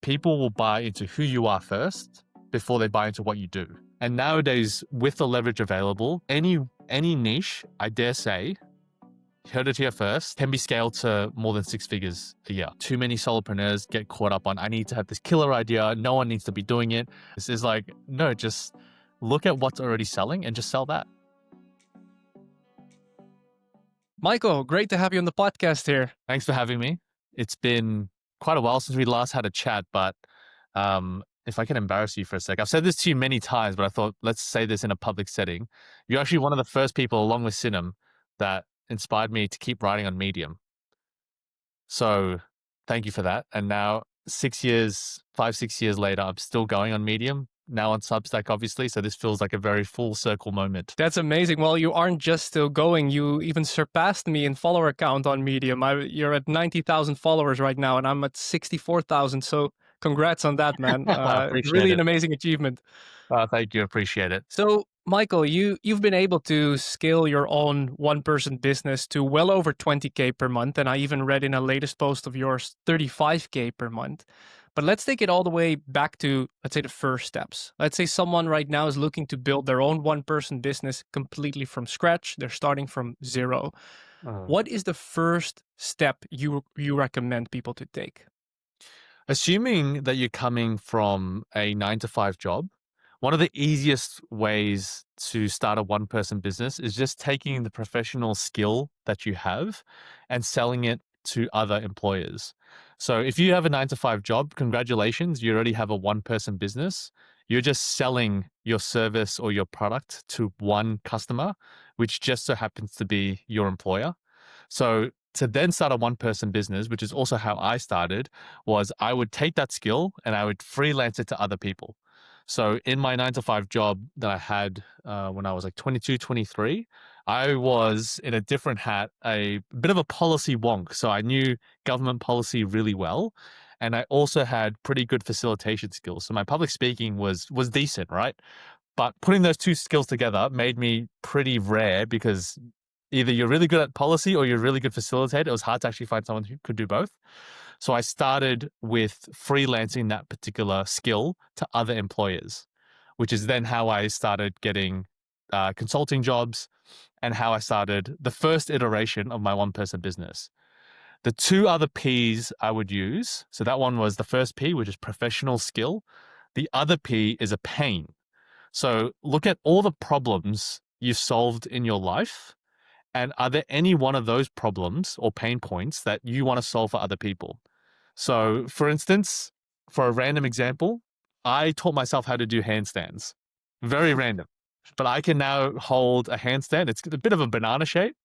people will buy into who you are first before they buy into what you do. And nowadays, with the leverage available, any niche, I dare say, heard it here first, can be scaled to more than 6 figures a year. Too many solopreneurs get caught up on, I need to have this killer idea. No one needs to be doing it. This is like, no, just look at what's already selling and just sell that. Michael, great to have you on the podcast here. Thanks for having me. It's been quite a while since we last had a chat, but if I can embarrass you for a sec, I've said this to you many times, but I thought, let's say this in a public setting. You're actually one of the first people, along with Sinem, that inspired me to keep writing on Medium. So thank you for that. And now 6 years, 5-6 years later, I'm still going on Medium, now on Substack, obviously. So this feels like a very full circle moment. That's amazing. Well, you aren't just still going. You even surpassed me in follower count on Medium. You're at 90,000 followers right now, and I'm at 64,000. So congrats on that, man. Really an amazing achievement. Thank you. Appreciate it. So Michael, you've been able to scale your own one-person business to well over 20K per month. And I even read in a latest post of yours, 35K per month. But let's take it all the way back to, let's say, the first steps. Let's say someone right now is looking to build their own one-person business completely from scratch. They're starting from zero. What is the first step you recommend people to take? Assuming that you're coming from a 9-to-5 job, one of the easiest ways to start a one-person business is just taking the professional skill that you have and selling it to other employers. So if you have a 9-to-5 job, congratulations, you already have a one-person business. You're just selling your service or your product to one customer, which just so happens to be your employer. So to then start a one-person business, which is also how I started, was I would take that skill and I would freelance it to other people. So in my 9-to-5 job that I had when I was like 22, 23, I was in a different hat, a bit of a policy wonk. So I knew government policy really well. And I also had pretty good facilitation skills. So my public speaking was decent, right? But putting those two skills together made me pretty rare because either you're really good at policy or you're really good facilitator. It was hard to actually find someone who could do both. So I started with freelancing that particular skill to other employers, which is then how I started getting consulting jobs and how I started the first iteration of my one-person business. The two other P's I would use, so that one was the first P, which is professional skill. The other P is a pain. So look at all the problems you've solved in your life, and are there any one of those problems or pain points that you want to solve for other people? So for instance, for a random example, I taught myself how to do handstands. Very random. But I can now hold a handstand. It's a bit of a banana shape,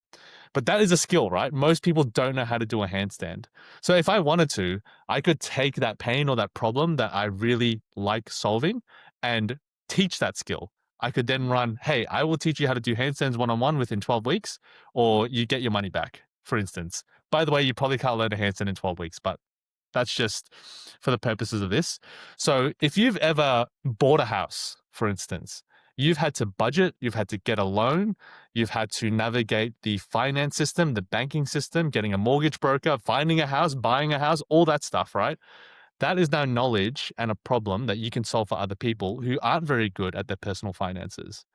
but that is a skill, right? Most people don't know how to do a handstand. So if I wanted to, I could take that pain or that problem that I really like solving and teach that skill. I could then run, hey, I will teach you how to do handstands one-on-one within 12 weeks, or you get your money back, for instance. By the way, you probably can't learn a handstand in 12 weeks, but that's just for the purposes of this. So if you've ever bought a house, for instance, you've had to budget, you've had to get a loan, you've had to navigate the finance system, the banking system, getting a mortgage broker, finding a house, buying a house, all that stuff, right? That is now knowledge and a problem that you can solve for other people who aren't very good at their personal finances.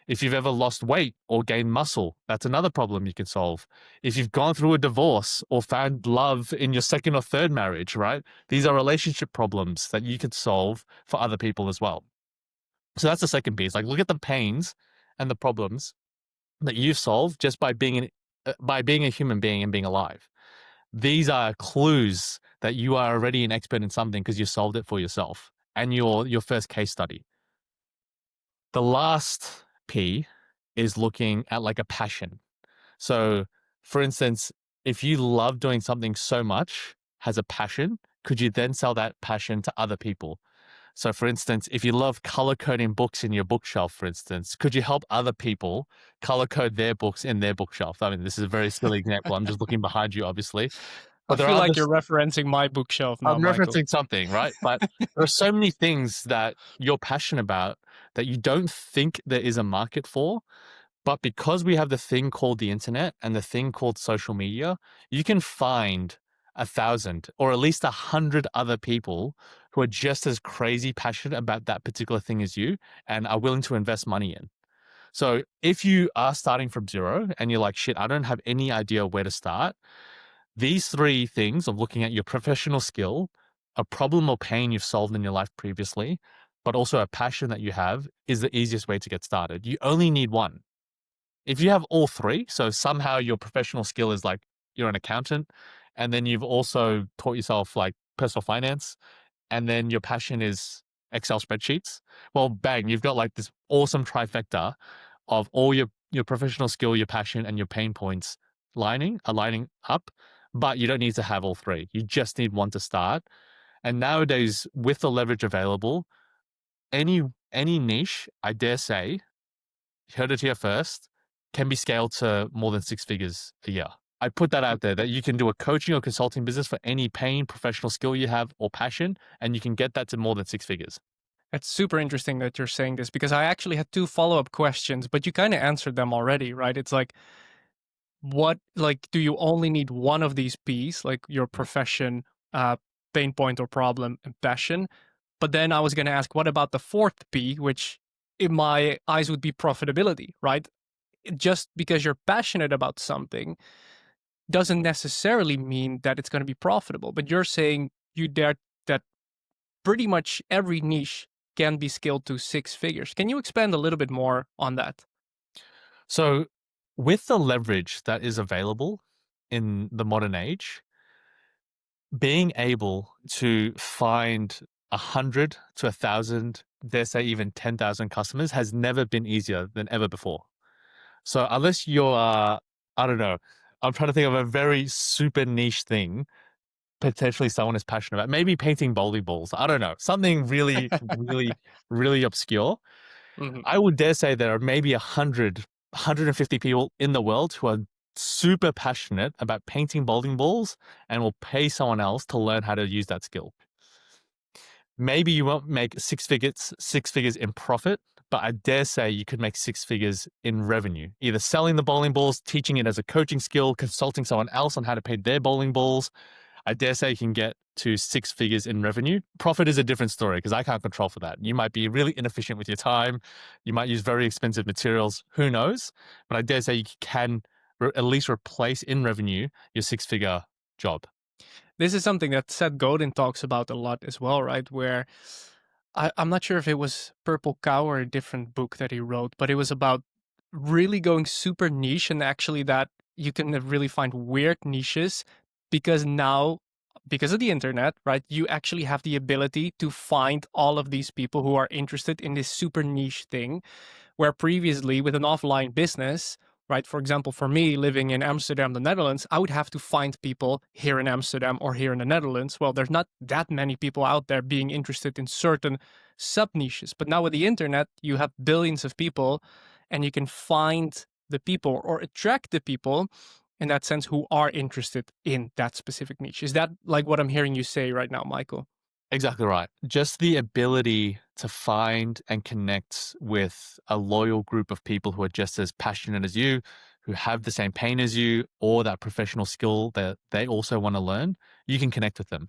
If you've ever lost weight or gained muscle, that's another problem you can solve. If you've gone through a divorce or found love in your second or third marriage, right? These are relationship problems that you could solve for other people as well. So that's the second piece. Like, look at the pains and the problems that you've solved just by being a human being and being alive. These are clues that you are already an expert in something because you solved it for yourself and your first case study. The last P is looking at like a passion. So for instance, if you love doing something so much, has a passion, could you then sell that passion to other people? So for instance, if you love color coding books in your bookshelf, for instance, could you help other people color code their books in their bookshelf? I mean, this is a very silly example. I'm just looking behind you, obviously. But I feel like you're referencing my bookshelf now, I'm Michael. referencing something, right? But there are so many things that you're passionate about that you don't think there is a market for. But because we have the thing called the internet and the thing called social media, you can find 1,000 or at least 100 other people who are just as crazy passionate about that particular thing as you and are willing to invest money in. So if you are starting from zero and you're like, shit, I don't have any idea where to start, these three things of looking at your professional skill, a problem or pain you've solved in your life previously, but also a passion that you have is the easiest way to get started. You only need one. If you have all three, so somehow your professional skill is like you're an accountant, and then you've also taught yourself like personal finance, and then your passion is Excel spreadsheets, well, bang, you've got like this awesome trifecta of all your professional skill, your passion, and your pain points aligning up. But you don't need to have all three. You just need one to start. And nowadays, with the leverage available, any any niche, I dare say, you heard it here first, can be scaled to more than six figures a year. I put that out there that you can do a coaching or consulting business for any pain, professional skill you have or passion, and you can get that to more than six figures. It's super interesting that you're saying this because I actually had two follow-up questions, but you kind of answered them already, right? It's like, what, like, do you only need one of these P's, like your profession, uh, pain point or problem, and passion? But then I was going to ask, what about the fourth P, which in my eyes would be profitability, right? Just because you're passionate about something doesn't necessarily mean that it's going to be profitable. But you're saying you dare that pretty much every niche can be scaled to six figures. Can you expand a little bit more on that? So, with the leverage that is available in the modern age, being able to find 100 to 1,000, dare say even 10,000 customers has never been easier than ever before. So, unless you're, I don't know, I'm trying to think of a very super niche thing potentially someone is passionate about. Maybe painting bowling balls. I don't know. Something really, really, really obscure. Mhm. I would dare say there are maybe 100, 150 people in the world who are super passionate about painting bowling balls and will pay someone else to learn how to use that skill. Maybe you won't make six figures in profit, but I dare say you could make six figures in revenue, either selling the bowling balls, teaching it as a coaching skill, consulting someone else on how to paint their bowling balls. I dare say you can get to six figures in revenue. Profit is a different story because I can't control for that. You might be really inefficient with your time. You might use very expensive materials. Who knows? But I dare say you can at least replace in revenue your six figure job. This is something that Seth Godin talks about a lot as well, right? Where I'm not sure if it was Purple Cow or a different book that he wrote, but it was about really going super niche and actually that you can really find weird niches because now, because of the internet, right, you actually have the ability to find all of these people who are interested in this super niche thing. Where previously with an offline business, right, for example, for me living in Amsterdam, the Netherlands, I would have to find people here in Amsterdam or here in the Netherlands. Well, there's not that many people out there being interested in certain sub niches. But now with the internet, you have billions of people and you can find the people or attract the people in that sense who are interested in that specific niche. Is that like what I'm hearing you say right now, Michael? Exactly right. Just the ability to find and connect with a loyal group of people who are just as passionate as you, who have the same pain as you, or that professional skill that they also want to learn, you can connect with them.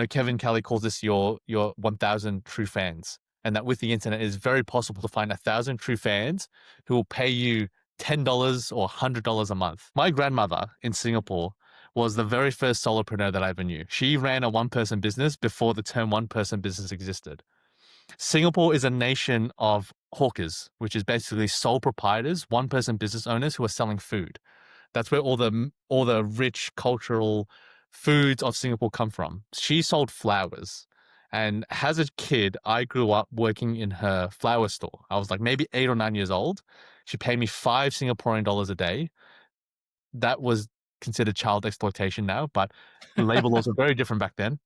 Kevin Kelly calls this your 1,000 true fans, and that with the internet, it is very possible to find 1,000 true fans who will pay you $10 or $100 a month. My grandmother in Singapore was the very first solopreneur that I ever knew. She ran a one-person business before the term one-person business existed. Singapore is a nation of hawkers, which is basically sole proprietors, one-person business owners who are selling food. That's where all the rich cultural foods of Singapore come from. She sold flowers. And as a kid, I grew up working in her flower store. I was like maybe 8 or 9 years old. She paid me 5 Singaporean dollars a day. That was considered child exploitation now, but the labor laws were very different back then.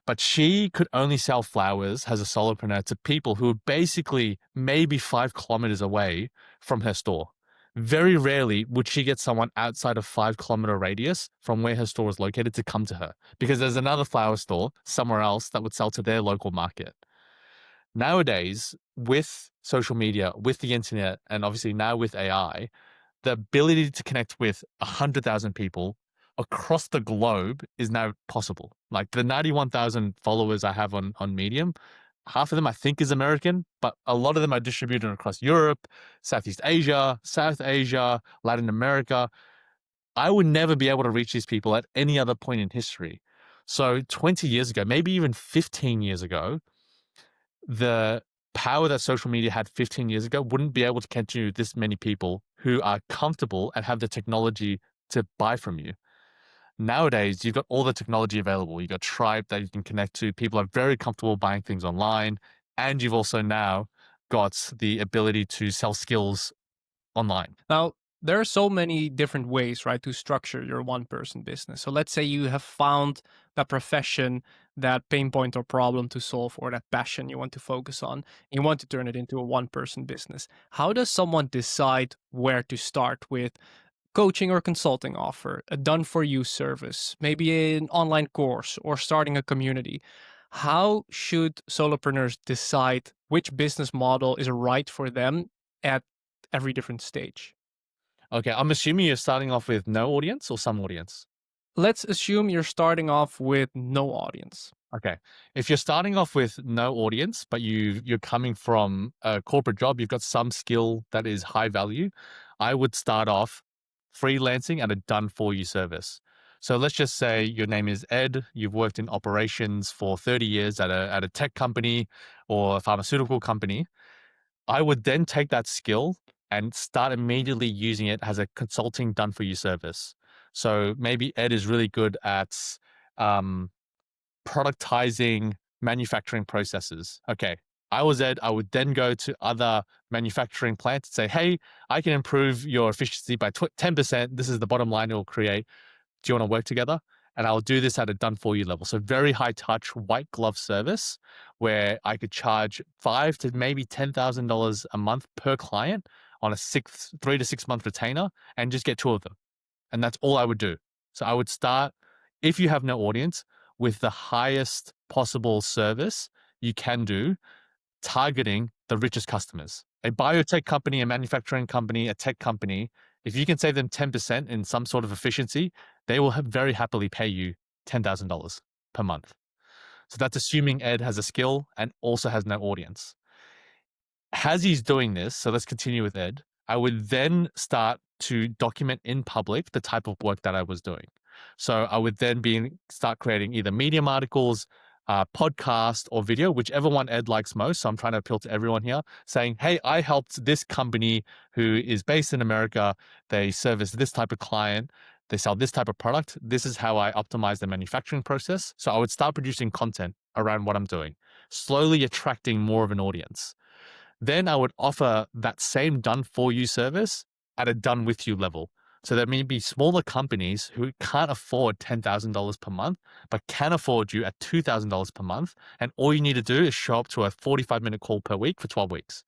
But she could only sell flowers as a solopreneur to people who were basically maybe 5 kilometers away from her store. Very rarely would she get someone outside of 5 kilometer radius from where her store was located to come to her because there's another flower store somewhere else that would sell to their local market. Nowadays, with social media, with the internet, and obviously now with AI, the ability to connect with 100,000 people across the globe is now possible. Like the 91,000 followers I have on Medium, half of them I think is American, but a lot of them are distributed across Europe, Southeast Asia, South Asia, Latin America. I would never be able to reach these people at any other point in history. So 20 years ago, maybe even 15 years ago, the power that social media had 15 years ago wouldn't be able to catch to this many people who are comfortable and have the technology to buy from you. Nowadays, you've got all the technology available. You've got Tribe that you can connect to. People are very comfortable buying things online. And you've also now got the ability to sell skills online. Now, there are so many different ways, right, to structure your one person business. So let's say you have found that profession, that pain point or problem to solve, or that passion you want to focus on, and you want to turn it into a one person business. How does someone decide where to start with coaching or consulting offer, a done for you service, maybe an online course, or starting a community? How should solopreneurs decide which business model is right for them at every different stage? Okay, I'm assuming you're starting off with no audience or some audience. Let's assume you're starting off with no audience. Okay. If you're starting off with no audience, but you're coming from a corporate job, you've got some skill that is high value, I would start off freelancing at a done for you service. So let's just say your name is Ed, you've worked in operations for 30 years at a tech company or a pharmaceutical company. I would then take that skill and start immediately using it as a consulting done for you service. So maybe Ed is really good at um, productizing manufacturing processes. Okay. I was Ed. I would then go to other manufacturing plants and say, hey, I can improve your efficiency by 10%. This is the bottom line it will create. Do you want to work together? And I'll do this at a done for you level. So very high touch, white glove service where I could charge five to maybe $10,000 a month per client on a 3 to 6 month retainer and just get two of them. And that's all I would do. So I would start, if you have no audience, with the highest possible service you can do, targeting the richest customers. A biotech company, a manufacturing company, a tech company, if you can save them 10% in some sort of efficiency, they will very happily pay you $10,000 per month. So that's assuming Ed has a skill and also has no audience. As he's doing this, so let's continue with Ed, I would then start to document in public the type of work that I was doing. So I would then start creating either Medium articles, podcast, or video, whichever one Ed likes most. So I'm trying to appeal to everyone here, saying, hey, I helped this company who is based in America. They service this type of client. They sell this type of product. This is how I optimize the manufacturing process. So I would start producing content around what I'm doing, slowly attracting more of an audience. Then I would offer that same done for you service at a done with you level. So there may be smaller companies who can't afford $10,000 per month, but can afford you at $2,000 per month. And all you need to do is show up to a 45-minute call per week for 12 weeks.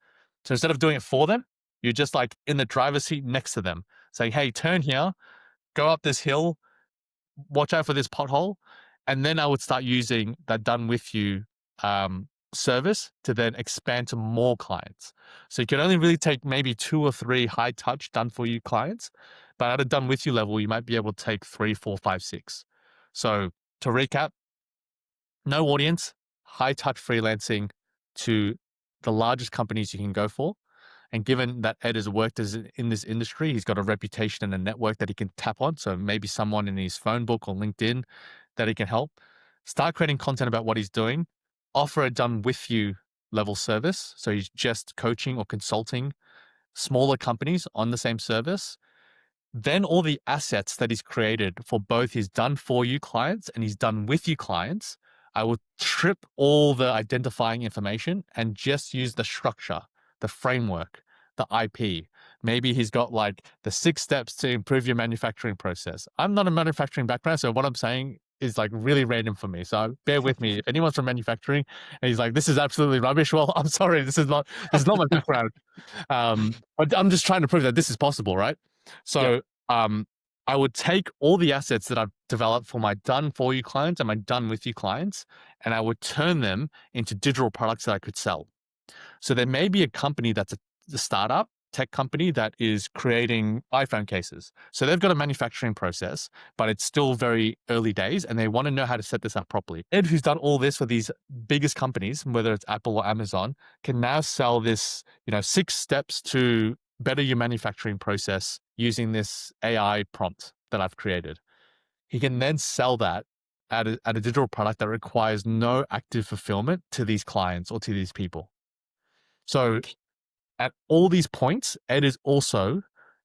So instead of doing it for them, you're just like in the driver's seat next to them saying, hey, turn here, go up this hill, watch out for this pothole. And then I would start using that done with you service to then expand to more clients. So you can only really take maybe 2 or 3 high touch done for you clients, but at a done with you level, you might be able to take 3, 4, 5, 6. So to recap, no audience, high touch freelancing to the largest companies you can go for. And given that Ed has worked in this industry, he's got a reputation and a network that he can tap on. So maybe someone in his phone book or LinkedIn that he can help. Start creating content about what he's doing. Offer a done with you level service. So he's just coaching or consulting smaller companies on the same service. Then all the assets that he's created for both his done for you clients and his done with you clients, I will strip all the identifying information and just use the structure, the framework, the IP. Maybe he's got like the 6 steps to improve your manufacturing process. I'm not a manufacturing background, so what I'm saying is like really random for me. So bear with me. If anyone's from manufacturing and he's like, this is absolutely rubbish, well, I'm sorry, this is not my background. But I'm just trying to prove that this is possible, right? Yeah. So I would take all the assets that I've developed for my done for you clients and my done with you clients, and I would turn them into digital products that I could sell. So there may be a company that's a startup tech company that is creating iPhone cases. So they've got a manufacturing process, but it's still very early days and they want to know how to set this up properly. Ed, who's done all this for these biggest companies, whether it's Apple or Amazon, can now sell this, 6 steps to better your manufacturing process using this AI prompt that I've created. He can then sell that at a digital product that requires no active fulfillment to these clients or to these people. So at all these points, Ed is also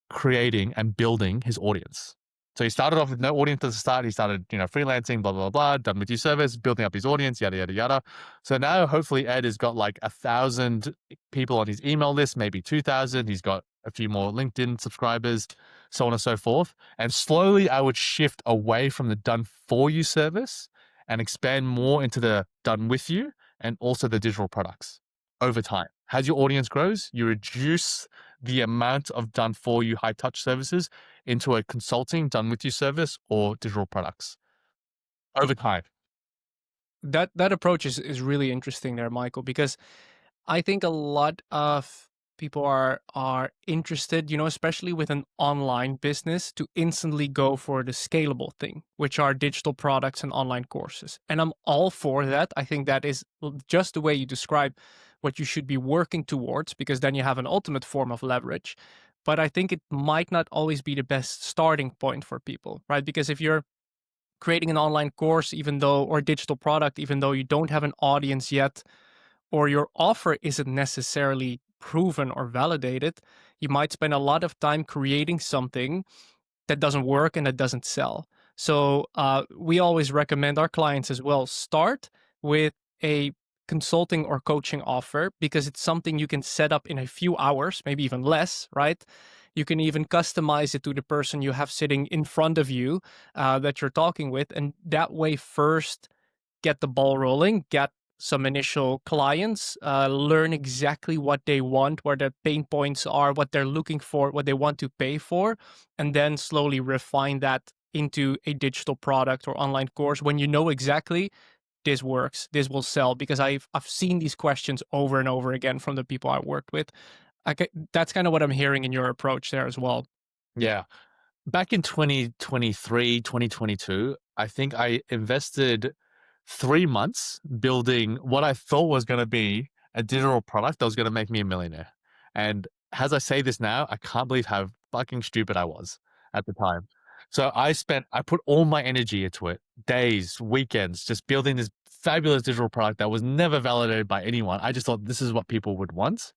creating and building his audience. So he started off with no audience at the start. He started, freelancing, blah, blah, blah, done with your service, building up his audience, yada, yada, yada. So now hopefully Ed has got like 1,000 people on his email list, maybe 2,000. He's got a few more LinkedIn subscribers, so on and so forth. And slowly I would shift away from the done for you service and expand more into the done with you and also the digital products over time. As your audience grows, you reduce the amount of done for you high touch services into a consulting done with you service or digital products over time. That approach is really interesting there, Michael, because I think a lot of people are interested, especially with an online business, to instantly go for the scalable thing, which are digital products and online courses. And I'm all for that. I think that is just the way you describe what you should be working towards, because then you have an ultimate form of leverage. But I think it might not always be the best starting point for people, right? Because if you're creating an online course, or digital product, even though you don't have an audience yet, or your offer isn't necessarily proven or validated, you might spend a lot of time creating something that doesn't work and that doesn't sell. So we always recommend our clients as well, start with a consulting or coaching offer, because it's something you can set up in a few hours, maybe even less, right? You can even customize it to the person you have sitting in front of you that you're talking with. And that way, first, get the ball rolling, get some initial clients, learn exactly what they want, where their pain points are, what they're looking for, what they want to pay for, and then slowly refine that into a digital product or online course when you know exactly this works, this will sell. Because I've seen these questions over and over again from the people I worked with. That's kind of what I'm hearing in your approach there as well. Yeah. Back in 2023, 2022, I think I invested 3 months building what I thought was going to be a digital product that was going to make me a millionaire. And as I say this now, I can't believe how fucking stupid I was at the time. So I put all my energy into it, days, weekends, just building this fabulous digital product that was never validated by anyone. I just thought this is what people would want.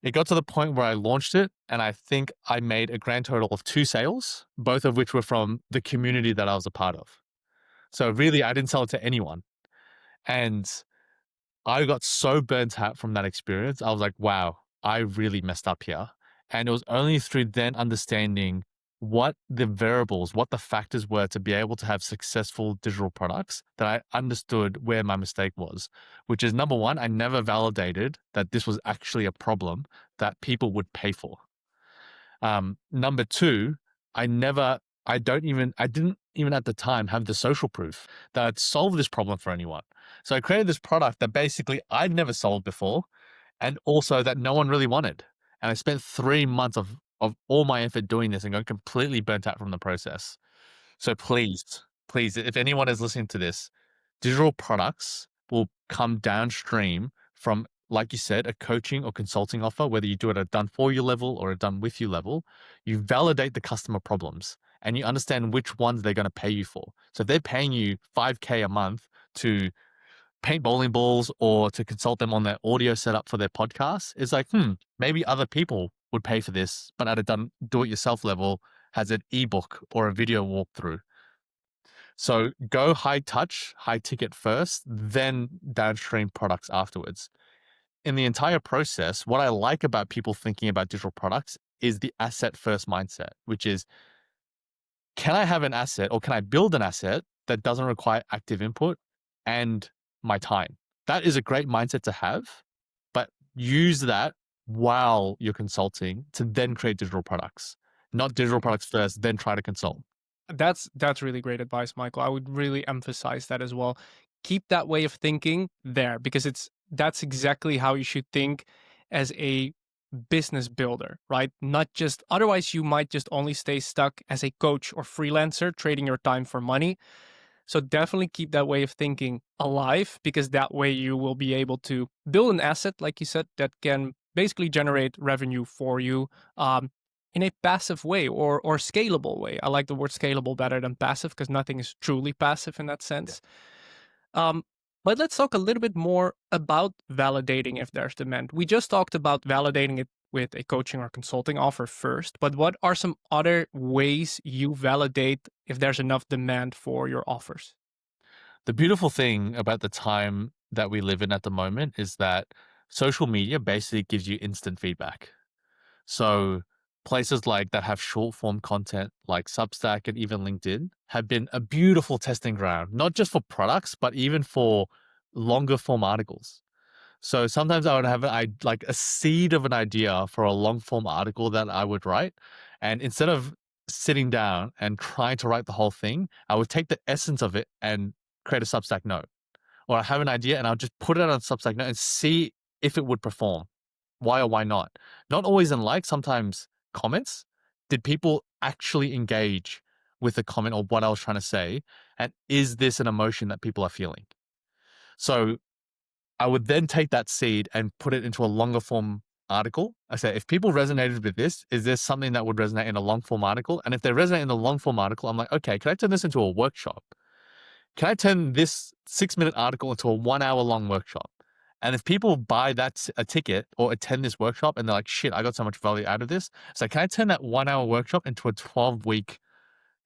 It got to the point where I launched it, and I think I made a grand total of 2 sales, both of which were from the community that I was a part of. So really, I didn't sell it to anyone. And I got so burnt out from that experience. I was like, wow, I really messed up here. And it was only through then understanding what the variables, what the factors were to be able to have successful digital products that I understood where my mistake was, which is number one, I never validated that this was actually a problem that people would pay for. Number two, I didn't even at the time have the social proof that I'd solved this problem for anyone. So I created this product that basically I'd never sold before and also that no one really wanted. And I spent 3 months of all my effort doing this and got completely burnt out from the process. So please, if anyone is listening to this, digital products will come downstream from, like you said, a coaching or consulting offer, whether you do it at a done for you level or a done with you level. You validate the customer problems and you understand which ones they're going to pay you for. So if they're paying you 5K a month to paint bowling balls or to consult them on their audio setup for their podcast, it's like, maybe other people would pay for this, but at a done do it yourself level has an ebook or a video walkthrough. So go high touch, high ticket first, then downstream products afterwards. In the entire process, what I like about people thinking about digital products is the asset first mindset, which is, can I have an asset or can I build an asset that doesn't require active input and my time? That is a great mindset to have, but use that while you're consulting to then create digital products, not digital products first, then try to consult. That's really great advice, Michael. I would really emphasize that as well. Keep that way of thinking there, because that's exactly how you should think as a business builder, right? Not just, otherwise, you might just only stay stuck as a coach or freelancer, trading your time for money. So definitely keep that way of thinking alive, because that way you will be able to build an asset, like you said, that can basically generate revenue for you in a passive way or scalable way. I like the word scalable better than passive, because nothing is truly passive in that Yeah. sense. Um, but let's talk a little bit more about validating if there's demand. We just talked about validating it with a coaching or consulting offer first, but what are some other ways you validate if there's enough demand for your offers? The beautiful thing about the time that we live in at the moment is that social media basically gives you instant feedback. So places like that have short form content like Substack and even LinkedIn have been a beautiful testing ground, not just for products, but even for longer form articles. So sometimes I would have like a seed of an idea for a long form article that I would write. And instead of sitting down and trying to write the whole thing, I would take the essence of it and create a Substack note. Or I have an idea and I'll just put it on Substack note and see if it would perform. Why or why not? Not always in like, sometimes comments. Did people actually engage with the comment or what I was trying to say? And is this an emotion that people are feeling? So I would then take that seed and put it into a longer form article. I say, if people resonated with this, is there something that would resonate in a long form article? And if they resonate in the long form article, I'm like, okay, can I turn this into a workshop? Can I turn this 6-minute article into a 1 hour long workshop? And if people buy a ticket or attend this workshop and they're like, shit, I got so much value out of this. So can I turn that 1 hour workshop into a 12-week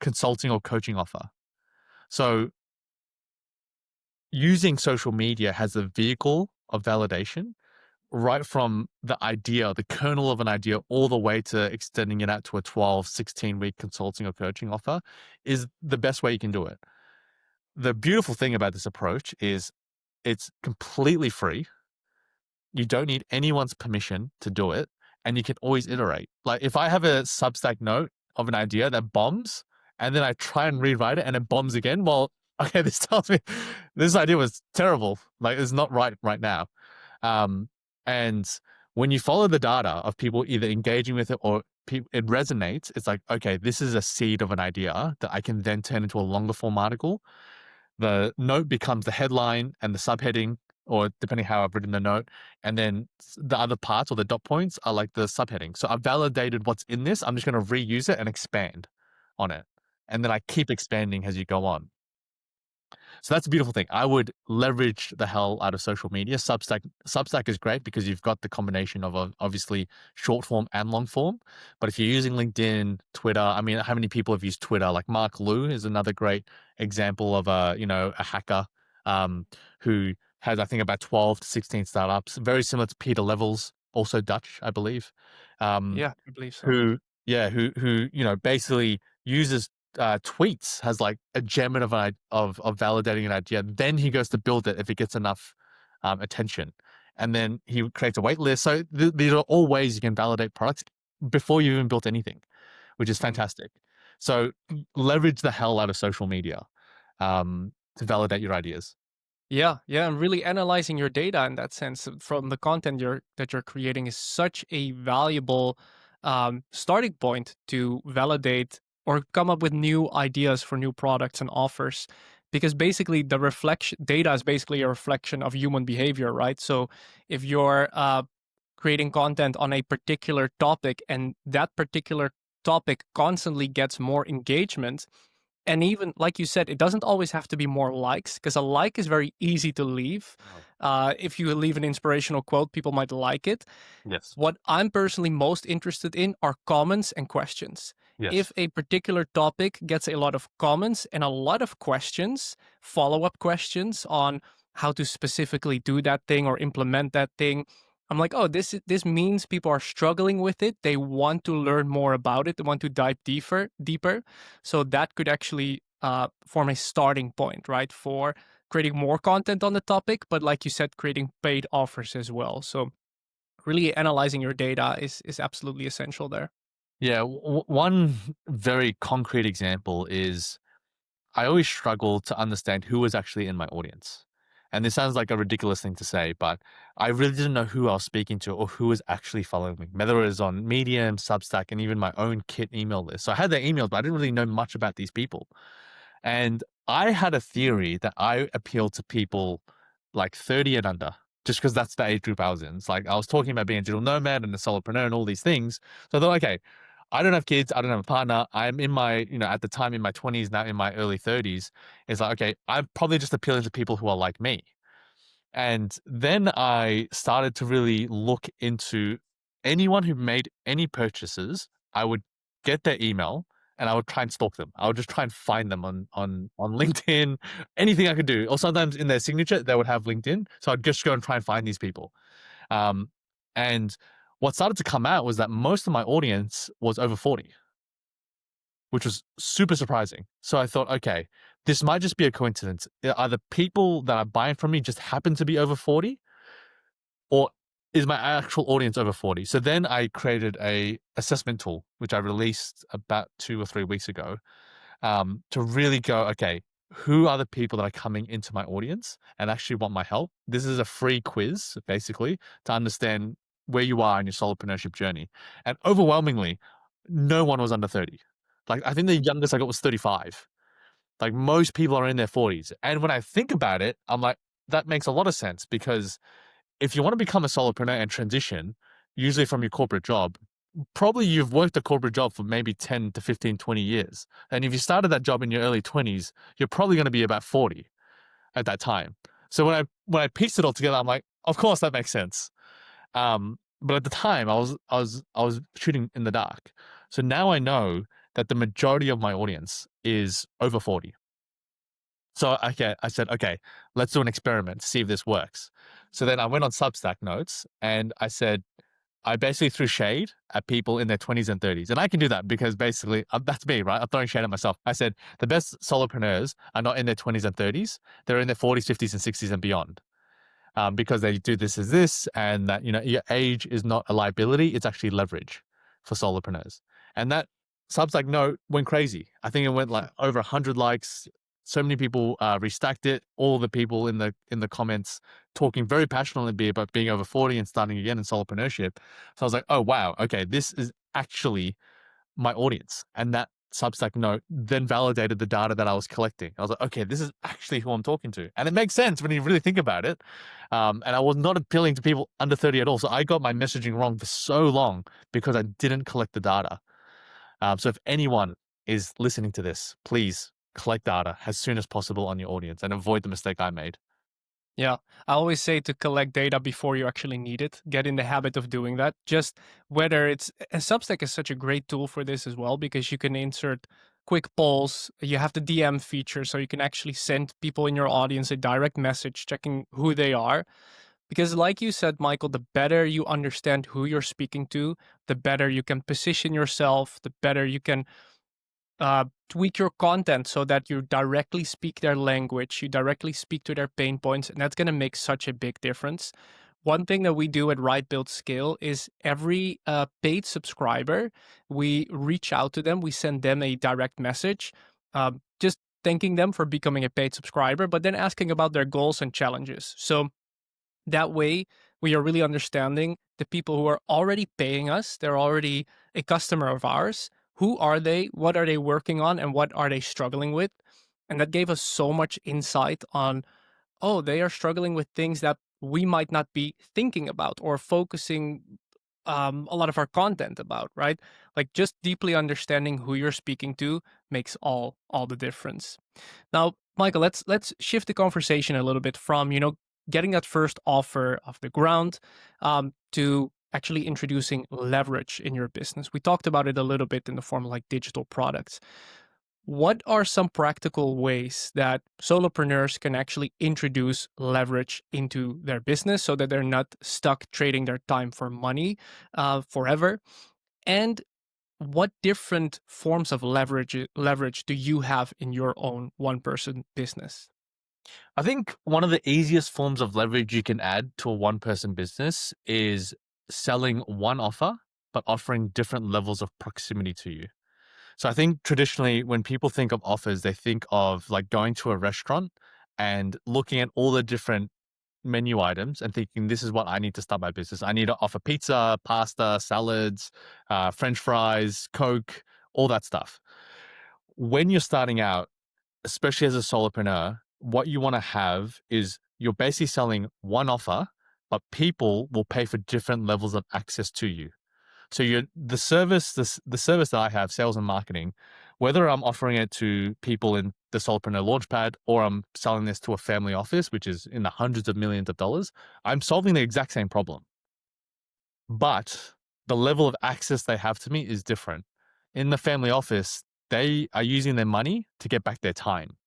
consulting or coaching offer? So using social media as a vehicle of validation, right from the idea, the kernel of an idea, all the way to extending it out to a 12, 16-week consulting or coaching offer is the best way you can do it. The beautiful thing about this approach is it's completely free. You don't need anyone's permission to do it, and you can always iterate. Like if I have a Substack note of an idea that bombs, and then I try and rewrite it and it bombs again, well, okay, this tells me this idea was terrible. Like it's not right now. Um, and when you follow the data of people either engaging with it or it resonates, it's like, okay, this is a seed of an idea that I can then turn into a longer form article. The note becomes the headline and the subheading, or depending how I've written the note. And then the other parts or the dot points are like the subheading. So I've validated what's in this. I'm just going to reuse it and expand on it. And then I keep expanding as you go on. So that's a beautiful thing. I would leverage the hell out of social media. Substack is great because you've got the combination of obviously short form and long form. But if you're using LinkedIn, Twitter, I mean, how many people have used Twitter? Like Mark Liu is another great example of a hacker who has I think about 12 to 16 startups, very similar to Peter Levels, also Dutch, I believe. Um, Yeah, I believe so. who yeah who basically uses tweets has like a gem of validating an idea. Then he goes to build it if it gets enough attention, and then he creates a wait list. So these are all ways you can validate products before you even built anything, which is Mm. fantastic. So leverage the hell out of social media to validate your ideas. Yeah, yeah, and really analyzing your data in that sense from the content you're creating is such a valuable starting point to validate or come up with new ideas for new products and offers. Because basically, the reflection data is basically a reflection of human behavior, right? So if you're creating content on a particular topic and that particular topic constantly gets more engagement, and even like you said, it doesn't always have to be more likes, because a like is very easy to leave. No. If you leave an inspirational quote, people might like it. Yes. What I'm personally most interested in are comments and questions. If Yes. a particular topic gets a lot of comments and a lot of questions, follow up questions on how to specifically do that thing or implement that thing, I'm like, oh, this means people are struggling with it. They want to learn more about it. They want to dive deeper. So that could actually form a starting point, right, for creating more content on the topic. But like you said, creating paid offers as well. So really analyzing your data is absolutely essential there. Yeah. One very concrete example is I always struggle to understand who is actually in my audience. And this sounds like a ridiculous thing to say, but I really didn't know who I was speaking to or who was actually following me, whether it was on Medium, Substack, and even my own Kit email list. So I had their emails, but I didn't really know much about these people. And I had a theory that I appealed to people like 30 and under, just because that's the age group I was in. It's like I was talking about being a digital nomad and a solopreneur and all these things. So I thought, okay, I don't have kids, I don't have a partner. I'm in my, at the time in my 20s, now in my early 30s. It's like, okay, I'm probably just appealing to people who are like me. And then I started to really look into anyone who made any purchases. I would get their email and I would try and stalk them. I would just try and find them on LinkedIn, anything I could do. Or sometimes in their signature, they would have LinkedIn. So I'd just go and try and find these people. Um, and what started to come out was that most of my audience was over 40, which was super surprising. So I thought, okay, this might just be a coincidence. Are the people that are buying from me just happen to be over 40, or is my actual audience over 40? So then I created a assessment tool, which I released about 2 or 3 weeks ago, to really go, okay, who are the people that are coming into my audience and actually want my help? This is a free quiz, basically, to understand where you are in your solopreneurship journey. And overwhelmingly, no one was under 30. Like, I think the youngest I got was 35. Like, most people are in their 40s. And when I think about it, I'm like, that makes a lot of sense, because if you want to become a solopreneur and transition, usually from your corporate job, probably you've worked a corporate job for maybe 10 to 15, 20 years. And if you started that job in your early 20s, you're probably going to be about 40 at that time. So when I pieced it all together, I'm like, of course that makes sense. But at the time, I was shooting in the dark. So now I know that the majority of my audience is over 40. So, okay, I said, okay, let's do an experiment, see if this works. So then I went on Substack notes and I said, I basically threw shade at people in their 20s and 30s. And I can do that because basically that's me, right? I'm throwing shade at myself. I said, the best solopreneurs are not in their 20s and 30s. They're in their 40s, 50s, and 60s and beyond, because they do this as this, and that, your age is not a liability, it's actually leverage for solopreneurs. And that Substack note went crazy. I think it went like over 100 likes. So many people restacked it. All the people in the comments talking very passionately about being over 40 and starting again in solopreneurship. So I was like, oh wow, okay, this is actually my audience. And that Substack note then validated the data that I was collecting. I was like, okay, this is actually who I'm talking to. And it makes sense when you really think about it. And I was not appealing to people under 30 at all. So I got my messaging wrong for so long because I didn't collect the data. So if anyone is listening to this, please collect data as soon as possible on your audience and avoid the mistake I made. Yeah, I always say to collect data before you actually need it. Get in the habit of doing that. Just whether it's, and Substack is such a great tool for this as well, because you can insert quick polls. You have the DM feature, so you can actually send people in your audience a direct message checking who they are. Because, like you said, Michael, the better you understand who you're speaking to, the better you can position yourself, the better you can tweak your content so that you directly speak their language, you directly speak to their pain points, and that's going to make such a big difference. One thing that we do at Right Build Scale is every paid subscriber, we reach out to them, we send them a direct message, just thanking them for becoming a paid subscriber, but then asking about their goals and challenges. So that way, we are really understanding the people who are already paying us. They're already a customer of ours. Who are they? What are they working on? And what are they struggling with? And that gave us so much insight on, oh, they are struggling with things that we might not be thinking about or focusing a lot of our content about, right? Like, just deeply understanding who you're speaking to makes all the difference. Now, Michael, let's shift the conversation a little bit from, getting that first offer off the ground, to actually introducing leverage in your business. We talked about it a little bit in the form of like digital products. What are some practical ways that solopreneurs can actually introduce leverage into their business so that they're not stuck trading their time for money forever? And what different forms of leverage do you have in your own one person business? I think one of the easiest forms of leverage you can add to a one person business is selling one offer, but offering different levels of proximity to you. So I think traditionally when people think of offers, they think of like going to a restaurant and looking at all the different menu items and thinking, this is what I need to start my business. I need to offer pizza, pasta, salads, French fries, Coke, all that stuff. When you're starting out, especially as a solopreneur, what you want to have is you're basically selling one offer, but people will pay for different levels of access to you. So the service that I have, sales and marketing, whether I'm offering it to people in the Solopreneur Launchpad or I'm selling this to a family office, which is in the hundreds of millions of dollars, I'm solving the exact same problem. But the level of access they have to me is different. In the family office, they are using their money to get back their time.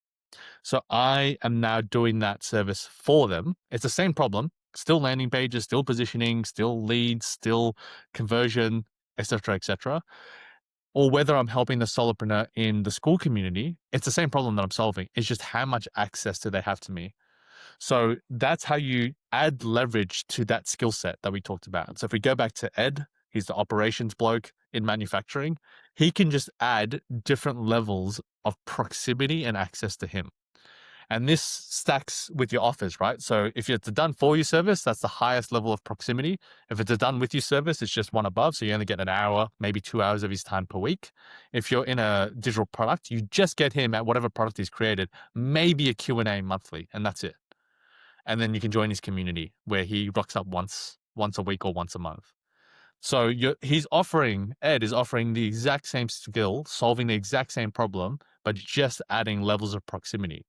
So I am now doing that service for them. It's the same problem, still landing pages, still positioning, still leads, still conversion, etc., etc. Or whether I'm helping the solopreneur in the school community, it's the same problem that I'm solving. It's just how much access do they have to me? So that's how you add leverage to that skill set that we talked about. So if we go back to Ed, he's the operations bloke in manufacturing. He can just add different levels of proximity and access to him. And this stacks with your offers, right? So if it's a done for you service, that's the highest level of proximity. If it's a done with you service, it's just one above. So you only get an hour, maybe 2 hours of his time per week. If you're in a digital product, you just get him at whatever product he's created, maybe a Q&A monthly, and that's it. And then you can join his community where he rocks up once a week or once a month. So Ed is offering the exact same skill, solving the exact same problem, but just adding levels of proximity.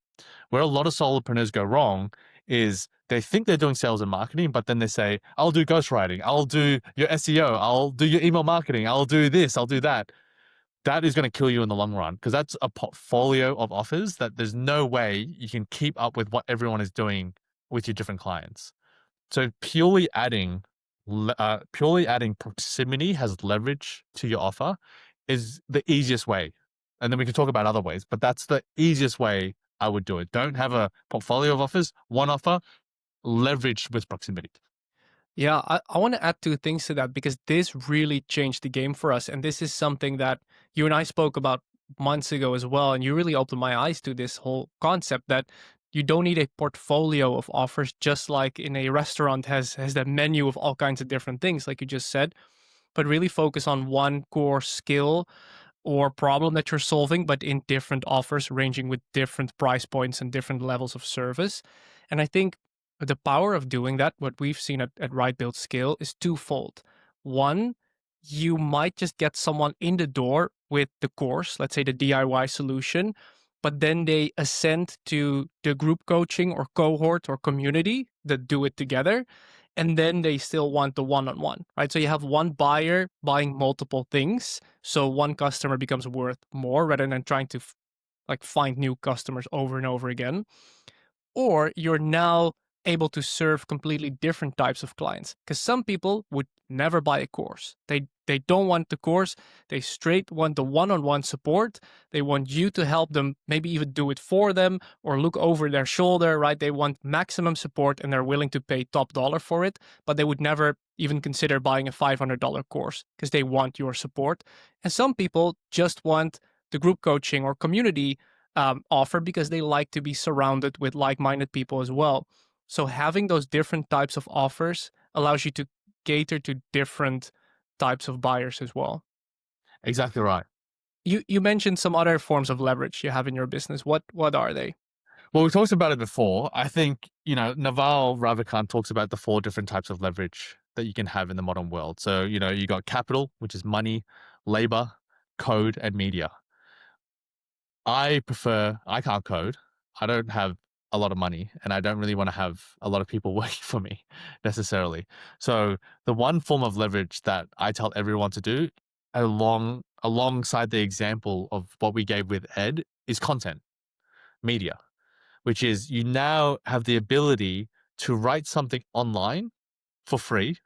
Where a lot of solopreneurs go wrong is they think they're doing sales and marketing, but then they say, I'll do ghostwriting, I'll do your SEO, I'll do your email marketing, I'll do this, I'll do that. That is going to kill you in the long run because that's a portfolio of offers that there's no way you can keep up with what everyone is doing with your different clients. So purely adding proximity has leverage to your offer is the easiest way. And then we can talk about other ways, but that's the easiest way I would do it. Don't have a portfolio of offers, one offer, leveraged with proximity. Yeah, I want to add two things to that because this really changed the game for us. And this is something that you and I spoke about months ago as well. And you really opened my eyes to this whole concept that you don't need a portfolio of offers, just like in a restaurant has that menu of all kinds of different things, like you just said, but really focus on one core skill or problem that you're solving, but in different offers ranging with different price points and different levels of service. And I think the power of doing that, what we've seen at Right Build Scale, is twofold. One, you might just get someone in the door with the course, let's say the DIY solution, but then they ascend to the group coaching or cohort or community that do it together. And then they still want the one-on-one, right? So you have one buyer buying multiple things. So one customer becomes worth more rather than trying to like find new customers over and over again. Or you're now able to serve completely different types of clients because some people would never buy a course. They don't want the course. They straight want the one-on-one support. They want you to help them, maybe even do it for them or look over their shoulder, right? They want maximum support and they're willing to pay top dollar for it, but they would never even consider buying a $500 course because they want your support. And some people just want the group coaching or community offer because they like to be surrounded with like-minded people as well. So having those different types of offers allows you to cater to different types of buyers as well. Exactly right. You mentioned some other forms of leverage you have in your business. What are they? Well, we talked about it before. I think, Naval Ravikant talks about the 4 different types of leverage that you can have in the modern world. So, you got capital, which is money, labor, code, and media. I can't code. I don't have a lot of money and I don't really want to have a lot of people working for me necessarily. So the one form of leverage that I tell everyone to do alongside the example of what we gave with Ed is content, media, which is you now have the ability to write something online for free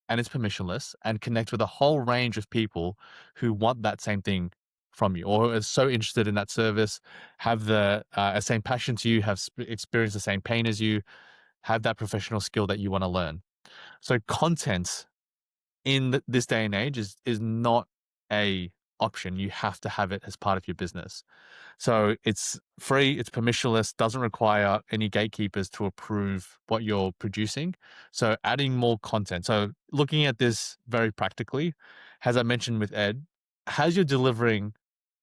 and it's permissionless and connect with a whole range of people who want that same thing from you or are so interested in that service, have the same passion to you, have experienced the same pain as you, have that professional skill that you want to learn. So content in this day and age is not a option. You have to have it as part of your business. So it's free, it's permissionless, doesn't require any gatekeepers to approve what you're producing. So adding more content. So looking at this very practically, as I mentioned with Ed, as you're delivering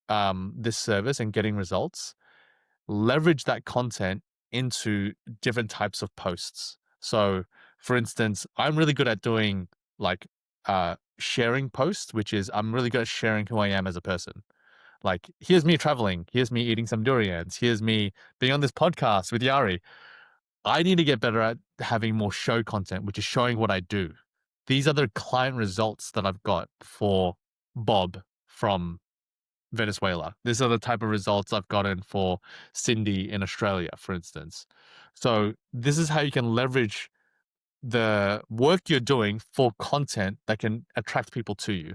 this service and getting results, leverage that content into different types of posts. So, for instance, I'm really good at doing like sharing posts, which is I'm really good at sharing who I am as a person. Like, here's me traveling, here's me eating some durians, here's me being on this podcast with Yari. I need to get better at having more show content, which is showing what I do. These are the client results that I've got for Bob from Venezuela. These are the type of results I've gotten for Cindy in Australia, for instance. So this is how you can leverage the work you're doing for content that can attract people to you.